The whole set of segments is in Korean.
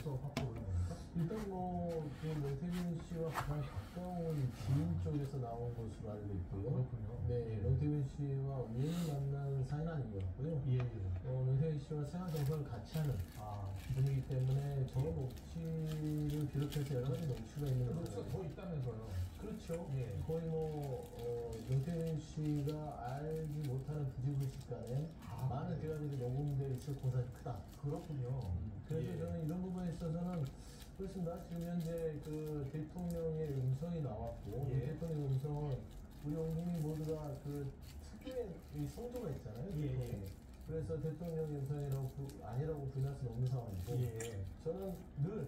쪽에서 확보를 한 겁니까? 일단 그 명태균 씨와 가장 가까운 지인 쪽에서 나온 것으로 알고 있고요. 그렇군요. 네, 명태균 씨와 우연히 만난 사이는 아닌 것 같고요. 예. 명태균 씨와 생활 정서를 같이 하는 분이기 때문에 저 녹취를 비롯해서 여러 가지 녹취가 있는 것 녹취가 같아요. 더 있다면서요? 그렇죠. 예. 거의 명태균 씨가 알지 못하는 부지불식 간에 많은 대화들이 녹음되어 있을 공산이 크다. 그렇군요. 그래서 저는 이런 부분에 있어서는 그렇습니다. 지금 현재 그 대통령의 음성이 나왔고 이 대통령의 음성은 우리 국민이 모두가 그 특유의 이 성도가 있잖아요. 대통령에. 그래서 대통령의 음성이라고 아니라고 부인할 수는 없는 상황이고 저는 늘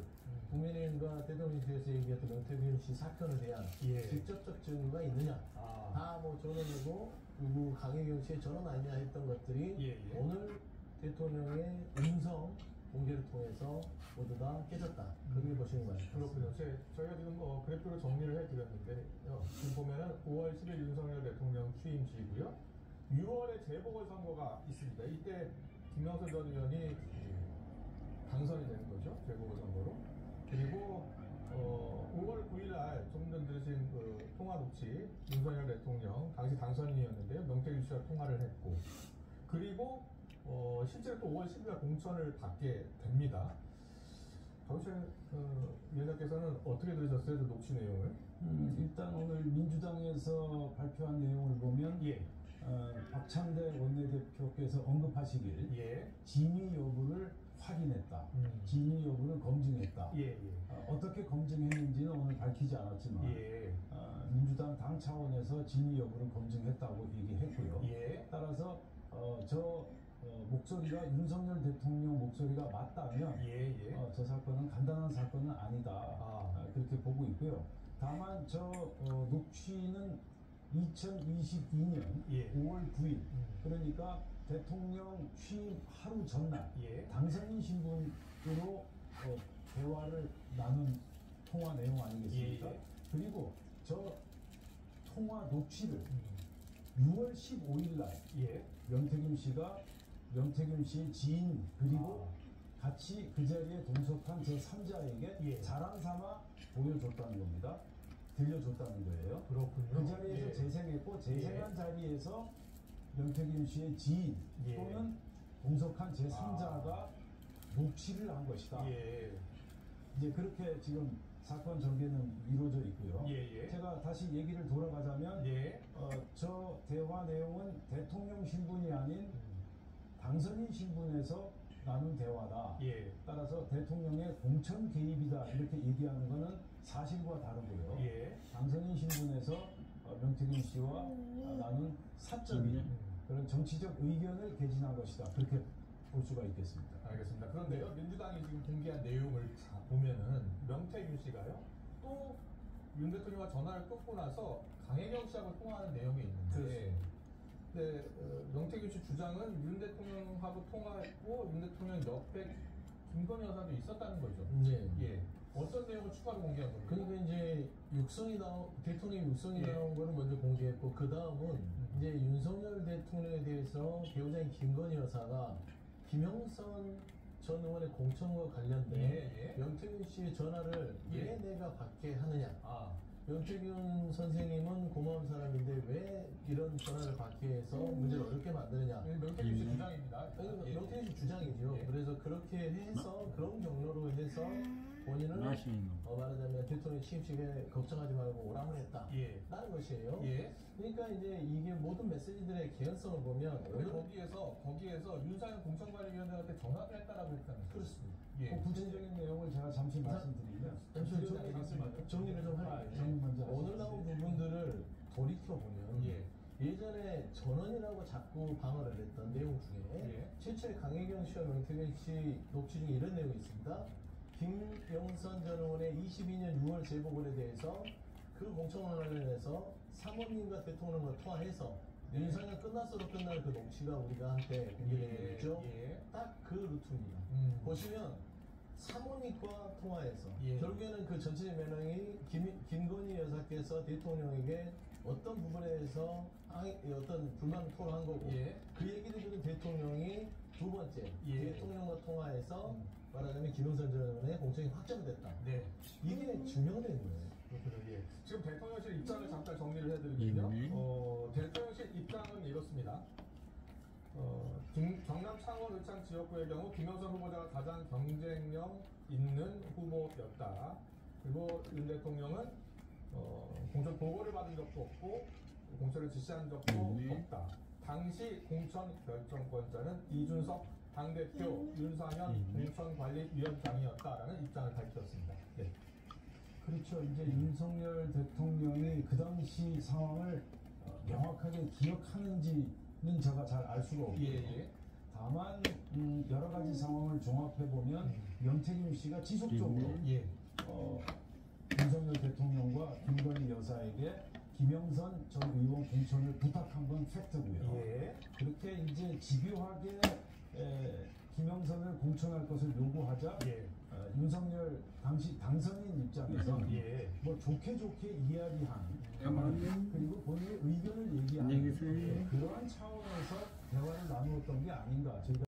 국민의힘과 대통령실에서 얘기했던 명태균 씨 사건에 대한 직접적 증거가 있느냐 다 전원이고 누구 강혜경 씨의 전원 아니냐 했던 것들이 오늘 대통령의 음성 공개를 통해서 모두 다 깨졌다. 그렇게 보시는 것 같습니다. 그렇군요. 저희가 지금 그래프로 정리를 해드렸는데 지금 보면은 5월 10일 윤석열 대통령 취임식이고요. 6월에 재보궐선거가 있습니다. 이때 김영선 전 의원이 당선이 되는 거죠. 재보궐선거로. 그리고 5월 9일날 조금 전 들으신 그 통화 녹취 윤석열 대통령 당시 당선인이었는데요. 명태균 씨와 통화를 했고 그리고 실제로 또 5월 10일날 공천을 받게 됩니다. 박우철 위원장께서는 어떻게 들으셨어요? 그 녹취 내용을? 일단 오늘 민주당에서 발표한 내용을 보면 박찬대 원내대표께서 언급하시길 진위 여부를 확인했다. 진위 여부를 검증했다. 어떻게 검증했는지는 오늘 밝히지 않았지만 민주당 당 차원에서 진위 여부를 검증했다고 얘기했고요. 따라서 목소리가 윤석열 대통령 목소리가 맞다면 저 사건은 간단한 사건은 아니다. 그렇게 보고 있고요. 다만 녹취는 2022년 5월 9일 그러니까 대통령 취임 하루 전날 당선인 신분으로 대화를 나눈 통화 내용 아니겠습니까? 그리고 저 통화 녹취를 6월 15일 날 명태균 씨의 지인 그리고 같이 그 자리에 동석한 제3자에게 자랑 삼아 보여줬다는 겁니다. 들려줬다는 거예요. 그렇군요. 그 자리에서 재생했고 재생한 자리에서 명태균 씨의 지인 또는 동석한 제3자가 녹취를 한 것이다. 이제 그렇게 지금 사건 전개는 이루어져 있고요. 제가 다시 얘기를 돌아가자면 저 대화 내용은 대통령 신분이 아닌 당선인 신분에서 나눈 대화다. 따라서 대통령의 공천 개입이다 이렇게 얘기하는 것은 사실과 다르고요. 당선인 신분에서 명태균 씨와 나눈 사적인 그런 정치적 의견을 개진한 것이다. 그렇게 볼 수가 있겠습니다. 알겠습니다. 그런데요, 민주당이 지금 공개한 내용을 보면은 명태균 씨가요, 또 윤 대통령과 전화를 끊고 나서 강혜경 씨하고 통화하는 내용이 있는데, 명태균 씨 주장은 윤 대통령하고 통화했고 윤 대통령 옆에 김건희 여사도 있었다는 거죠. 어떤 내용을 추가로 공개한 겁니까? 그러니까 이제 대통령 육성이 나온 거는 먼저 공개했고 그 다음은 이제 윤석열 대통령에 대해서 배우자인 김건희 여사가 김영선 전 의원의 공천과 관련된 명태균 씨의 전화를 왜 내가 받게 하느냐. 명태균 선생님은 고마운 사람인데 왜 이런 전화를 받게 해서 문제를 어렵게 만드느냐. 명태균 씨 주장입니다. 명태균 씨 주장이죠. 그래서 그렇게 해서 그런 경로로 인해서 본인은 말하자면 대통령 취임식에 걱정하지 말고 오라고 했다 라는 것이에요. 그러니까 이제 이게 모든 메시지들의 개연성을 보면 거기에서 윤상현 공천관리위원장한테 전화를 했다라고 했다는 그렇습니다. 그 구체적인 내용을 제가 잠시 말씀드리면 정리를 좀 할게요. 오늘 나온 부분들을 돌이켜보면 예전에 전원이라고 자꾸 방어를 했던 내용 중에 최초에 강혜경 씨와 명태균 씨 녹취 중에 이런 내용이 있습니다. 김영선 전 의원의 22년 6월 재보궐에 대해서 그 공천과 관련해서 사모님과 대통령과 통화해서 윤석열 끝났어도 끝날 그 녹취가 우리가 한때 공개되어 있죠. 딱 그 루트입니다. 보시면 사모님과 통화해서 결국에는 그 전체적 매너이 김건희 여사께서 대통령에게 어떤 부분에 대해서 어떤 불만을 토로한 거고 그 얘기를 들은 대통령이 두 번째 대통령과 통화해서 말하자면 김영선 전 의원의 공천이 확정됐다. 네. 이게 증명된 거예요. 그렇군요. 예. 지금 대통령실 입장을 잠깐 정리를 해드리면요. 대통령실 입장은 이렇습니다. 경남 창원 의창 지역구의 경우 김영선 후보자가 가장 경쟁력 있는 후보였다. 그리고 윤 대통령은 공천 보고를 받은 적도 없고 공천을 지시한 적도 없다. 당시 공천 결정권자는 이준석 당대표, 윤상현 공천관리위원장이었다라는 입장을 밝혔습니다. 네. 그렇죠. 이제 윤석열 대통령이 그 당시 상황을 명확하게 기억하는지는 제가 잘 알 수가 없고요. 예. 다만 여러 가지 상황을 종합해 보면 명태균 씨가 지속적으로 윤석열 대통령과 김건희 여사에게 김영선 전 의원 공천을 부탁한 건 팩트고요. 예. 그렇게 이제 집요하게 김영선을 공천할 것을 요구하자 윤석열 당시 당선인 입장에서 뭐 좋게 이야기한 그리고 본인의 의견을 얘기하는 그러한 차원에서 대화를 나누었던 게 아닌가 저희가